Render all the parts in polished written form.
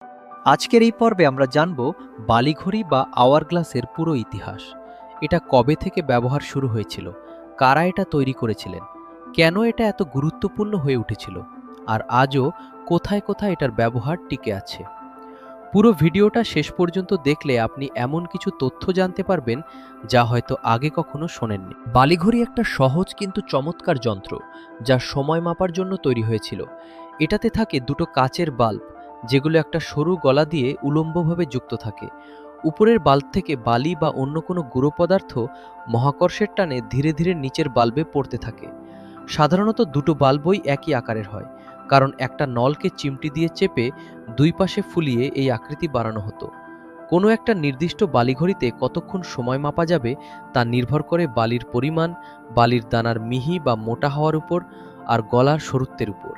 আজকের এই পর্বে আমরা জানব বালিঘড়ি বা আওয়ারগ্লাসের পুরো ইতিহাস। এটা কবে থেকে ব্যবহার শুরু হয়েছিল, কারা এটা তৈরি করেছিলেন, কেন এটা এত গুরুত্বপূর্ণ হয়ে উঠেছিল, আর আজও কোথায় কোথায় এটার ব্যবহার টিকে আছে। পুরো ভিডিওটা শেষ পর্যন্ত দেখলে আপনি এমন কিছু তথ্য জানতে পারবেন যা হয়তো আগে কখনো শোনেননি। বালিঘড়ি একটা সহজ কিন্তু চমৎকার যন্ত্র, যা সময় মাপার জন্য তৈরি হয়েছিল। এটাতে থাকে দুটো কাচের বাল্ব, যেগুলো একটা সরু গলা দিয়ে উলম্বভাবে যুক্ত থাকে। উপরের বাল্ব থেকে বালি বা অন্য কোনো গুঁড়ো পদার্থ মহাকর্ষের টানে ধীরে ধীরে নিচের বাল্বে পড়তে থাকে। সাধারণত দুটো বাল্বই একই আকারের হয়, কারণ একটা নলকে চিমটি দিয়ে চেপে দুই পাশে ফুলিয়ে এই আকৃতি বানানো হতো। কোনো একটা নির্দিষ্ট বালিঘড়িতে কতক্ষণ সময় মাপা যাবে তা নির্ভর করে বালির পরিমাণ, বালির দানার মিহি বা মোটা হওয়ার উপর, আর গলার সরুত্বের উপর।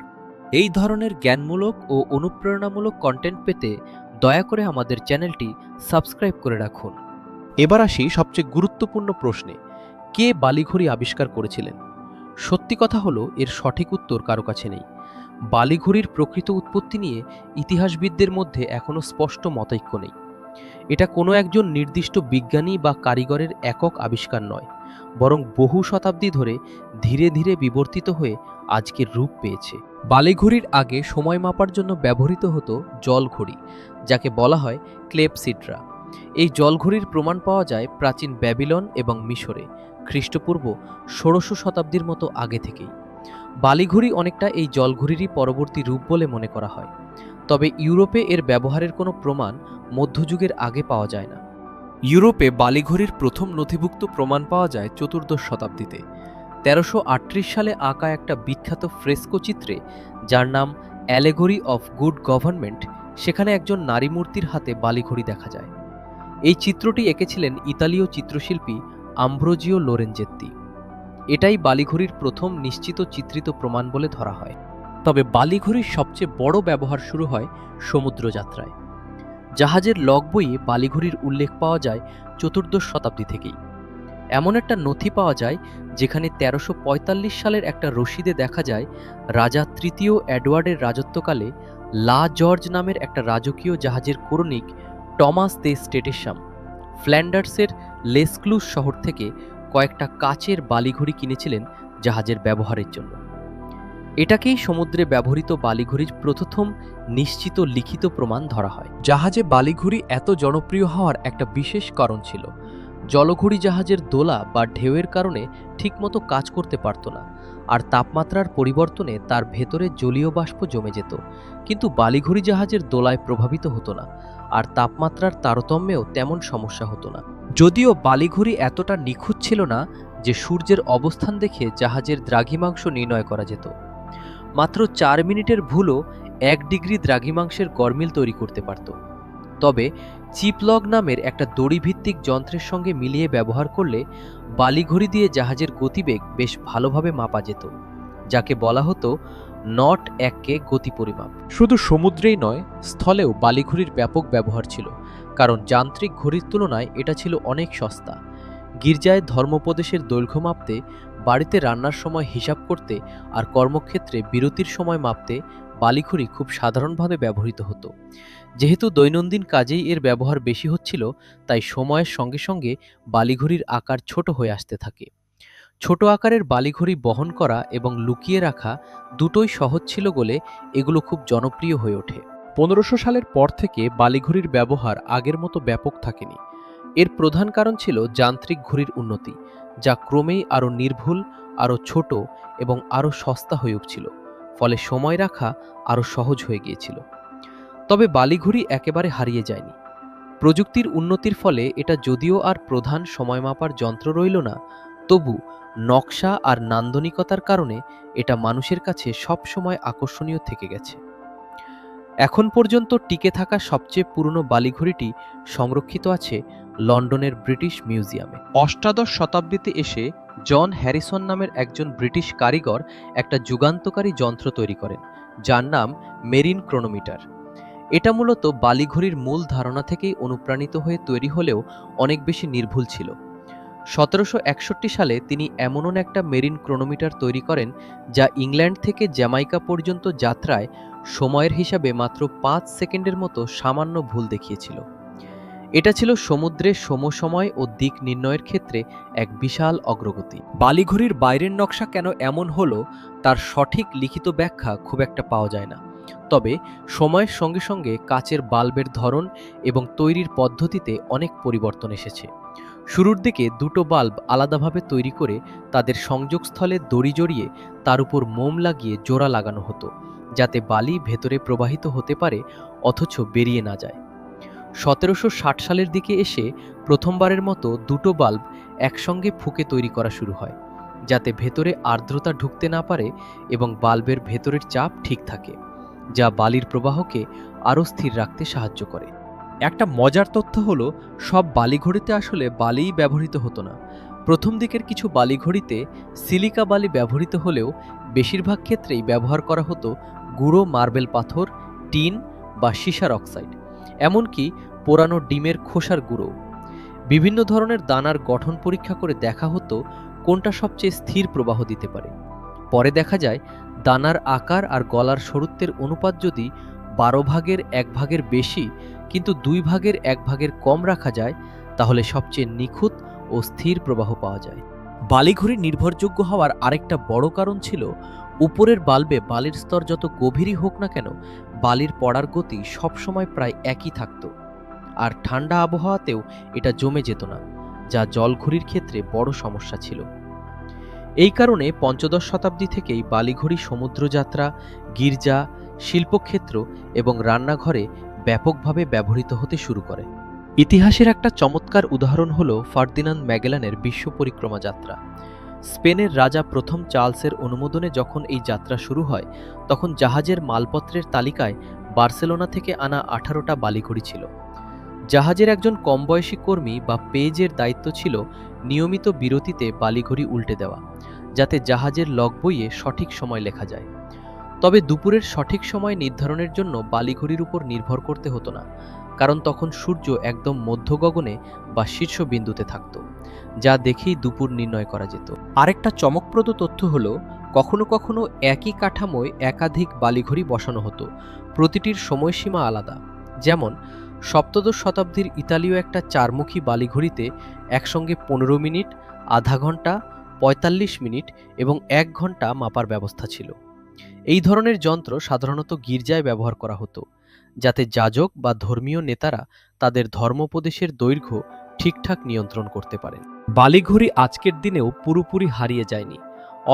এই ধরনের জ্ঞানমূলক ও অনুপ্রেরণামূলক কন্টেন্ট পেতে দয়া করে আমাদের চ্যানেলটি সাবস্ক্রাইব করে রাখুন। এবার আসি সবচেয়ে গুরুত্বপূর্ণ প্রশ্নে, কে বালিঘড়ি আবিষ্কার করেছিলেন? সত্যি কথা হলো, এর সঠিক উত্তর কারো কাছে নেই। বালিঘড়ির প্রকৃত উৎপত্তি নিয়ে ইতিহাসবিদদের মধ্যে এখনও স্পষ্ট মতৈক্য নেই। এটা কোনো একজন নির্দিষ্ট বিজ্ঞানী বা কারিগরের একক আবিষ্কার নয়, বরং বহু শতাব্দী ধরে ধীরে ধীরে বিবর্তিত হয়ে আজকের রূপ পেয়েছে। বালিঘড়ির আগে সময় মাপার জন্য ব্যবহৃত হতো জলঘড়ি, যাকে বলা হয় ক্লেপসিড্রা। এই জলঘড়ির প্রমাণ পাওয়া যায় প্রাচীন ব্যাবিলন এবং মিশরে, খ্রিস্টপূর্ব ১৬০০ শতাব্দীর মতো আগে থেকেই। বালিঘড়ি অনেকটা এই জলঘড়িরই পরবর্তী রূপ বলে মনে করা হয়। তবে ইউরোপে এর ব্যবহারের কোনো প্রমাণ মধ্যযুগের আগে পাওয়া যায় না। ইউরোপে বালিঘড়ির প্রথম নথিভুক্ত প্রমাণ পাওয়া যায় চতুর্দশ শতাব্দীতে ১৩৩৮ সালে আঁকা একটা বিখ্যাত ফ্রেস্কো চিত্রে, যার নাম অ্যালেগরি অফ গুড গভর্নমেন্ট। সেখানে একজন নারী মূর্তির হাতে বালিঘড়ি দেখা যায়। এই চিত্রটি এঁকেছিলেন ইতালীয় চিত্রশিল্পী আম্ব্রোজিও লোরেনজেত্তি। এটাই বালিঘড়ির প্রথম নিশ্চিত চিত্রিত প্রমাণ বলে ধরা হয়। তবে বালিঘড়ির সবচেয়ে বড় ব্যবহার শুরু হয় সমুদ্রযাত্রায়। জাহাজের লগ বইয়ে বালিঘড়ির উল্লেখ পাওয়া যায় চতুর্দশ শতাব্দী থেকেই। এমন একটা নথি পাওয়া যায় যেখানে ১৩৪৫ সালের একটা রসিদে দেখা যায় রাজা তৃতীয় এডওয়ার্ডের রাজত্বকালে লা জর্জ নামের একটা রাজকীয় জাহাজের ক্রোনিক টমাস দে স্টেটেসাম ফ্ল্যান্ডার্সের লেসক্লুস শহর থেকে কয়েকটা কাচের বালিঘড়ি কিনেছিলেন জাহাজের ব্যবহারের জন্য। এটাকেই সমুদ্রে ব্যবহৃত বালিঘড়ির প্রথম নিশ্চিত লিখিত প্রমাণ ধরা হয়। জাহাজে বালিঘড়ি এত জনপ্রিয় হওয়ার একটা বিশেষ কারণ ছিল। জলঘড়ি জাহাজের দোলা বা ঢেউয়ের কারণে ঠিকমতো কাজ করতে পারত না, আর তাপমাত্রার পরিবর্তনে তার ভেতরে জলীয় বাষ্প জমে যেত। কিন্তু বালিঘড়ি জাহাজের দোলায় প্রভাবিত হতো না, আর তাপমাত্রার তারতম্যেও তেমন সমস্যা হতো না। যদিও বালিঘড়ি এতটা নিখুঁত ছিল না যে সূর্যের অবস্থান দেখে জাহাজের দ্রাঘিমাংশ নির্ণয় করা যেত। মাত্র ৪ মিনিটের ভুলও ১ ডিগ্রি দ্রাঘিমাংশের গরমিল তৈরি করতে পারত। তবে চিপলগ নামের একটা দড়িভিত্তিক যন্ত্রের সঙ্গে মিলিয়ে ব্যবহার করলে বালিঘড়ি দিয়ে জাহাজের গতিবেগ বেশ ভালোভাবে মাপা যেত, যাকে বলা হতো নট এককে গতি পরিমাপ। শুধু সমুদ্রেই নয়, স্থলেও বালিঘড়ির ব্যাপক ব্যবহার ছিল, কারণ যান্ত্রিক ঘড়ির তুলনায় এটা ছিল অনেক সস্তা। গির্জায় ধর্মোপদেশের দৈর্ঘ্য মাপতে, বাড়িতে রান্নার সময় হিসাব করতে, আর কর্মক্ষেত্রে বিরতির সময় মাপতে বালিঘড়ি খুব সাধারণভাবে ব্যবহৃত হতো। যেহেতু দৈনন্দিন কাজেই এর ব্যবহার বেশি হচ্ছিল, তাই সময়ের সঙ্গে সঙ্গে বালিঘড়ির আকার ছোট হয়ে আসতে থাকে। ছোট আকারের বালিঘড়ি বহন করা এবং লুকিয়ে রাখা দুটোই সহজ ছিল বলে এগুলো খুব জনপ্রিয় হয়ে ওঠে। ১৫০০ সালের পর থেকে বালিঘড়ির ব্যবহার আগের মতো ব্যাপক থাকেনি। এর প্রধান কারণ ছিল যান্ত্রিক ঘড়ির উন্নতি, যা ক্রমেই আরও নির্ভুল, আরও ছোট এবং আরও সস্তা হয়ে উঠছিল। ফলে সময় রাখা আরও সহজ হয়ে গিয়েছিল। তবে বালিঘড়ি একেবারে হারিয়ে যায়নি। প্রযুক্তির উন্নতির ফলে এটা যদিও আর প্রধান সময় মাপার যন্ত্র রইল না, তবু নকশা আর নান্দনিকতার কারণে এটা মানুষের কাছে সবসময় আকর্ষণীয় থেকে গেছে। এখন পর্যন্ত টিকে থাকা সবচেয়ে পুরনো বালিঘড়িটি সংরক্ষিত আছে লন্ডনের ব্রিটিশ মিউজিয়ামে। অষ্টাদশ শতাব্দীতে এসে জন হ্যারিসন নামের একজন ব্রিটিশ কারিগর একটা যুগান্তকারী যন্ত্র তৈরি করেন, যার নাম মেরিন ক্রোনোমিটার। এটা মূলত বালিঘড়ির মূল ধারণা থেকেই অনুপ্রাণিত হয়ে তৈরি হলেও অনেক বেশি নির্ভুল ছিল। ১৭৬১ সালে তিনি এমন একটা মেরিন ক্রোনোমিটার তৈরি করেন যা ইংল্যান্ড থেকে জ্যামাইকা পর্যন্ত যাত্রায় সময়ের হিসাবে মাত্র 5 সেকেন্ডের মতো সামান্য ভুল দেখিয়েছিল। এটা ছিল সমুদ্রের সমসময় ও দিক নির্ণয়ের ক্ষেত্রে এক বিশাল অগ্রগতি। বালিঘড়ির বাইরের নকশা কেন এমন হলো তার সঠিক লিখিত ব্যাখ্যা খুব একটা পাওয়া যায় না। তবে সময়ের সঙ্গে সঙ্গে কাচের বাল্বের ধরন এবং তৈরির পদ্ধতিতে অনেক পরিবর্তন এসেছে। শুরুর দিকে দুটো বাল্ব আলাদাভাবে তৈরি করে তাদের সংযোগস্থলে দড়ি জড়িয়ে তার উপর মোম লাগিয়ে জোড়া লাগানো হতো, যাতে বালি ভেতরে প্রবাহিত হতে পারে অথচ বেরিয়ে না যায়। 1760 সালের দিকে এসে প্রথমবারের মতো দুটো বাল্ব একসঙ্গে ফুঁকে তৈরি করা শুরু হয়, যাতে ভেতরে আর্দ্রতা ঢুকতে না পারে এবং বাল্বের ভেতরের চাপ ঠিক থাকে, যা বালির প্রবাহকে আরও স্থির রাখতে সাহায্য করে। একটা মজার তথ্য হলো, সব বালিঘড়িতে আসলে বালিই ব্যবহৃত হতো না। প্রথম দিকের কিছু বালিঘড়িতে সিলিকা বালি ব্যবহৃত হলেও বেশিরভাগ ক্ষেত্রেই ব্যবহার করা হতো গুঁড়ো মার্বেল পাথর, টিন বা সীসার অক্সাইড, এমনকি পোড়ানো ডিমের খোসার গুঁড়ো। বিভিন্ন ধরনের দানার গঠন পরীক্ষা করে দেখা হতো কোনটা সবচেয়ে স্থির প্রবাহ দিতে পারে। পরে দেখা যায় দানার আকার আর গলার সরুত্বের অনুপাত যদি 12 ভাগের 1 ভাগের বেশি কিন্তু 2 ভাগের 1 ভাগের কম রাখা যায়, তাহলে সবচেয়ে নিখুঁত ও স্থির প্রবাহ পাওয়া যায়। বালিঘড়ি নির্ভরযোগ্য হওয়ার আরেকটা বড় কারণ ছিল উপরের বাল্বে বালির স্তর যত গভীরই হোক না কেন, বালির পড়ার গতি সবসময় প্রায় একই থাকত, আর ঠান্ডা আবহাওয়াতেও এটা জমে যেত না, যা জলঘড়ির ক্ষেত্রে বড় সমস্যা ছিল। এই কারণে পঞ্চদশ শতাব্দী থেকেই বালিঘড়ি সমুদ্রযাত্রা, গির্জা, শিল্পক্ষেত্র এবং রান্নাঘরে ব্যাপকভাবে ব্যবহৃত হতে শুরু করে। ইতিহাসের একটা চমৎকার উদাহরণ হল ফার্দিনান্দ ম্যাগেলানের বিশ্ব পরিক্রমা যাত্রা। স্পেনের রাজা প্রথম চার্লসের অনুমোদনে যখন এই যাত্রা শুরু হয়, তখন জাহাজের মালপত্রের তালিকায় বার্সেলোনা থেকে আনা 18টা বালিঘড়ি ছিল। জাহাজের একজন কমবয়সী কর্মী বা পেজের দায়িত্ব ছিল নিয়মিত বিরতিতে বালিঘড়ি উল্টে দেওয়া, যাতে জাহাজের লগ বইয়ে সঠিক সময় লেখা যায়। তবে দুপুরের সঠিক সময় নির্ধারণের জন্য বালিঘড়ির উপর নির্ভর করতে হতো না, কারণ তখন সূর্য একদম মধ্য গগনে বা শীর্ষবিন্দুতে থাকত, যা দেখেই দুপুর নির্ণয় করা যেত। আরেকটা চমকপ্রদ তথ্য হলো, কখনো কখনো একই কাঠামোয় একাধিক বালিঘড়ি বসানো হতো, প্রতিটির সময়সীমা আলাদা। যেমন সপ্তদশ শতাব্দীর ইতালীয় একটা চারমুখী বালিঘড়িতে একসঙ্গে 15 মিনিট, আধা ঘন্টা, 45 মিনিট এবং 1 ঘন্টা মাপার ব্যবস্থা ছিল। এই ধরনের যন্ত্র সাধারণত গির্জায় ব্যবহার করা হতো, যাতে যাজক বা ধর্মীয় নেতারা তাদের ধর্মোপদেশের দৈর্ঘ্য ঠিকঠাক নিয়ন্ত্রণ করতে পারেন। বালিঘড়ি আজকের দিনেও পুরোপুরি হারিয়ে যায়নি।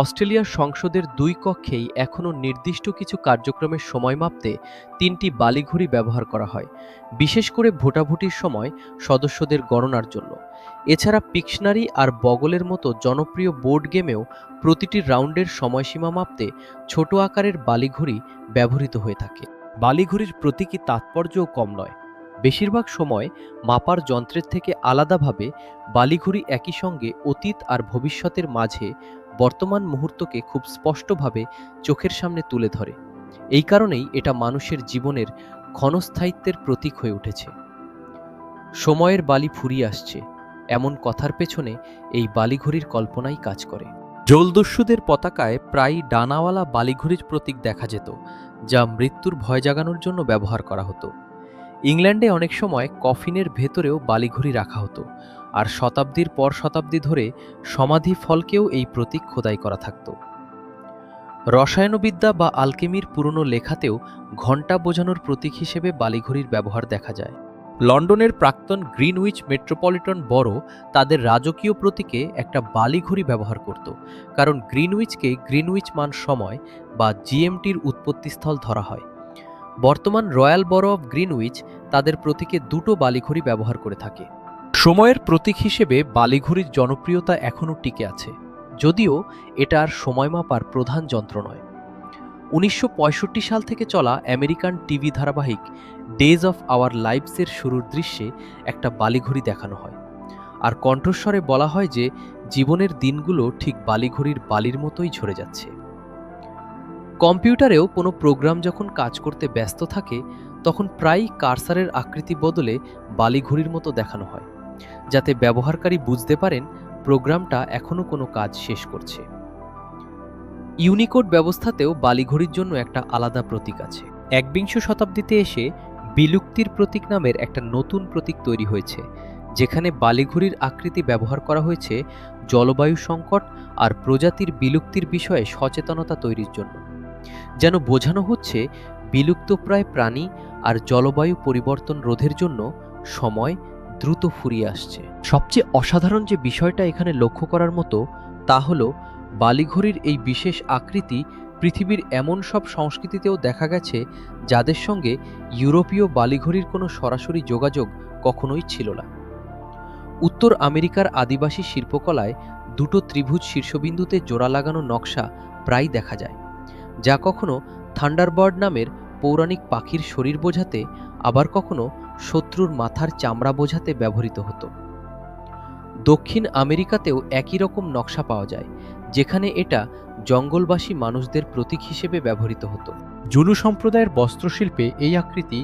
অস্ট্রেলিয়ার সংসদের 2 কক্ষেই এখনও নির্দিষ্ট কিছু কার্যক্রমের সময় মাপতে 3টি বালিঘড়ি ব্যবহার করা হয়, বিশেষ করে ভোটাভুটির সময় সদস্যদের গণনার জন্য। এছাড়া পিকশনারি আর বগলের মতো জনপ্রিয় বোর্ড গেমেও প্রতিটি রাউন্ডের সময়সীমা মাপতে ছোট আকারের বালিঘড়ি ব্যবহৃত হয়ে থাকে। বালিঘড়ির প্রতীকী তাৎপর্যও কম নয়। বেশিরভাগ সময় মাপার যন্ত্রের থেকে আলাদাভাবে বালিঘড়ি একই সঙ্গে অতীত আর ভবিষ্যতের মাঝে বর্তমান মুহূর্তকে খুব স্পষ্টভাবে চোখের সামনে তুলে ধরে। এই কারণেই এটা মানুষের জীবনের ক্ষণস্থায়িত্বের প্রতীক হয়ে উঠেছে। সময়ের বালি ফুরিয়ে আসছে, এমন কথার পেছনে এই বালিঘড়ির কল্পনাই কাজ করে। জলদস্যুদের পতাকায় প্রায় ডানাওয়ালা বালিঘড়ির প্রতীক দেখা যেত, যা মৃত্যুর ভয় জাগানোর জন্য ব্যবহার করা হতো। ইংল্যান্ডে অনেক সময় কফিনের ভেতরেও বালিঘড়ি রাখা হতো, আর শতাব্দীর পর শতাব্দী ধরে সমাধি ফলকেও এই প্রতীক খোদাই করা থাকত। রসায়নবিদ্যা বা আলকেমির পুরনো লেখাতেও ঘণ্টা বোঝানোর প্রতীক হিসেবে বালিঘড়ির ব্যবহার দেখা যায়। লন্ডনের প্রাক্তন গ্রিনউইচ মেট্রোপলিটন বরো তাদের রাজকীয় প্রতীকে একটা বালিঘড়ি ব্যবহার করত, কারণ গ্রিনউইচকে গ্রিনউইচ মান সময় বা জিএমটির উৎপত্তিস্থল ধরা হয়। বর্তমান রয়্যাল বরো অব গ্রিনউইচ তাদের প্রতীকে 2টো বালিঘড়ি ব্যবহার করে থাকে। সময়ের প্রতীক হিসেবে বালিঘড়ির জনপ্রিয়তা এখনও টিকে আছে, যদিও এটা আর সময় মাপার প্রধান যন্ত্র নয়। 1965 সাল থেকে চলা আমেরিকান টিভি ধারাবাহিক ডেজ অফ আওয়ার লাইভসের শুরুর দৃশ্যে একটা বালিঘড়ি দেখানো হয়, আর কণ্ঠস্বরে বলা হয় যে জীবনের দিনগুলো ঠিক বালিঘড়ির বালির মতোই ঝরে যাচ্ছে। কম্পিউটারেও কোনো প্রোগ্রাম যখন কাজ করতে ব্যস্ত থাকে, তখন প্রায়ই কার্সারের আকৃতি বদলে বালিঘড়ির মতো দেখানো হয়, যাতে ব্যবহারকারী বুঝতে পারেন প্রোগ্রামটা এখনও কোনো কাজ শেষ করছে। ইউনিকোড ব্যবস্থাতেও বালিঘড়ির জন্য একটা আলাদা প্রতীক আছে। একবিংশ শতাব্দীতে এসে বিলুপ্তির প্রতীক নামের একটা নতুন প্রতীক তৈরি হয়েছে, যেখানে বালিঘড়ির আকৃতি ব্যবহার করা হয়েছে জলবায়ু সংকট আর প্রজাতির বিলুপ্তির বিষয়ে সচেতনতা তৈরির জন্য। যেন বোঝানো হচ্ছে বিলুপ্তপ্রায় প্রাণী আর জলবায়ু পরিবর্তন রোধের জন্য সময় দ্রুত ফুরিয়ে আসছে। সবচেয়ে অসাধারণ যে বিষয়টা এখানে লক্ষ্য করার মতো তা হলো বালিঘড়ির এই বিশেষ আকৃতি পৃথিবীর এমন সব সংস্কৃতিতেও দেখা গেছে যাদের সঙ্গে ইউরোপীয় বালিঘড়ির কোনো সরাসরি যোগাযোগ কখনোই ছিল না। উত্তর আমেরিকার আদিবাসী শিল্পকলায় দুটো ত্রিভুজ শীর্ষবিন্দুতে জোড়া লাগানো নকশা প্রায় দেখা যায়, যা কখনো থান্ডারবার্ড নামের পৌরাণিক পাখির শরীর বোঝাতে, আবার কখনো শত্রুর মাথার চামড়া বোঝাতে ব্যবহৃত হতো। দক্ষিণ আমেরিকাতেও একই রকম নকশা পাওয়া যায়, যেখানে এটা জঙ্গলবাসী মানুষদের প্রতীক হিসেবে ব্যবহৃত হতো। জুলু সম্প্রদায়ের বস্ত্রশিল্পে এই আকৃতি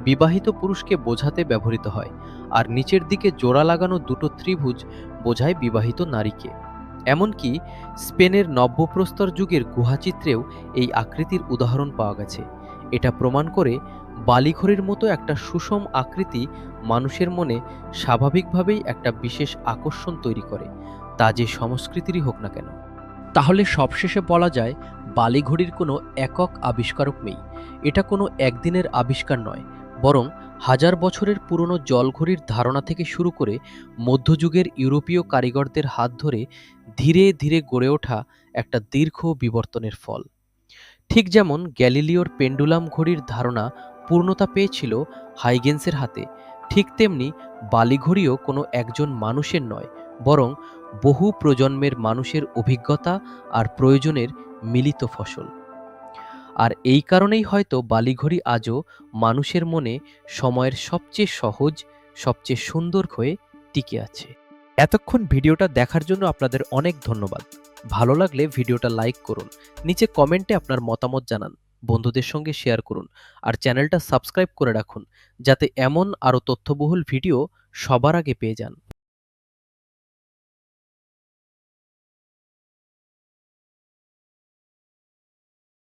বিবাহিত পুরুষকে বোঝাতে ব্যবহৃত হয়, আর নিচের দিকে জোড়া লাগানো দুটো ত্রিভুজ বোঝায় বিবাহিত নারীকে। এমনকি স্পেনের নব্যপ্রস্তর যুগের গুহাচিত্রেও এই আকৃতির উদাহরণ পাওয়া গেছে। এটা প্রমাণ করে বালিঘড়ির মতো একটা সুষম আকৃতি মানুষের মনে স্বাভাবিকভাবেই একটা বিশেষ আকর্ষণ তৈরি করে, তা যে সংস্কৃতিরই হোক না কেন। তাহলে সবশেষে বলা যায় বালিঘড়ির কোনো একক আবিষ্কারক নেই। এটা কোনো একদিনের আবিষ্কার নয়, বরং হাজার বছরের পুরনো জলঘড়ির ধারণা থেকে শুরু করে মধ্যযুগের ইউরোপীয় কারিগরদের হাত ধরে ধীরে ধীরে গড়ে ওঠা একটা দীর্ঘ বিবর্তনের ফল। ঠিক যেমন গ্যালিলিওর পেন্ডুলাম ঘড়ির ধারণা পূর্ণতা পেয়েছিল হাইগেন্সের হাতে, ঠিক তেমনি বালিঘড়িও কোনো একজন মানুষের নয়, বরং বহু প্রজন্মের মানুষের অভিজ্ঞতা আর প্রয়োজনের মিলিত ফসল। আর এই কারণেই হয়তো বালিঘড়ি আজও মানুষের মনে সময়ের সবচেয়ে সহজ, সবচেয়ে সুন্দর হয়ে টিকে আছে। এতক্ষণ ভিডিওটা দেখার জন্য আপনাদের অনেক ধন্যবাদ। ভালো লাগলে ভিডিওটা লাইক করুন, নিচে কমেন্টে আপনার মতামত জানান, বন্ধুদের সঙ্গে শেয়ার করুন, আর চ্যানেলটা সাবস্ক্রাইব করে রাখুন, যাতে এমন আরও তথ্যবহুল ভিডিও সবার আগে পেয়ে যান।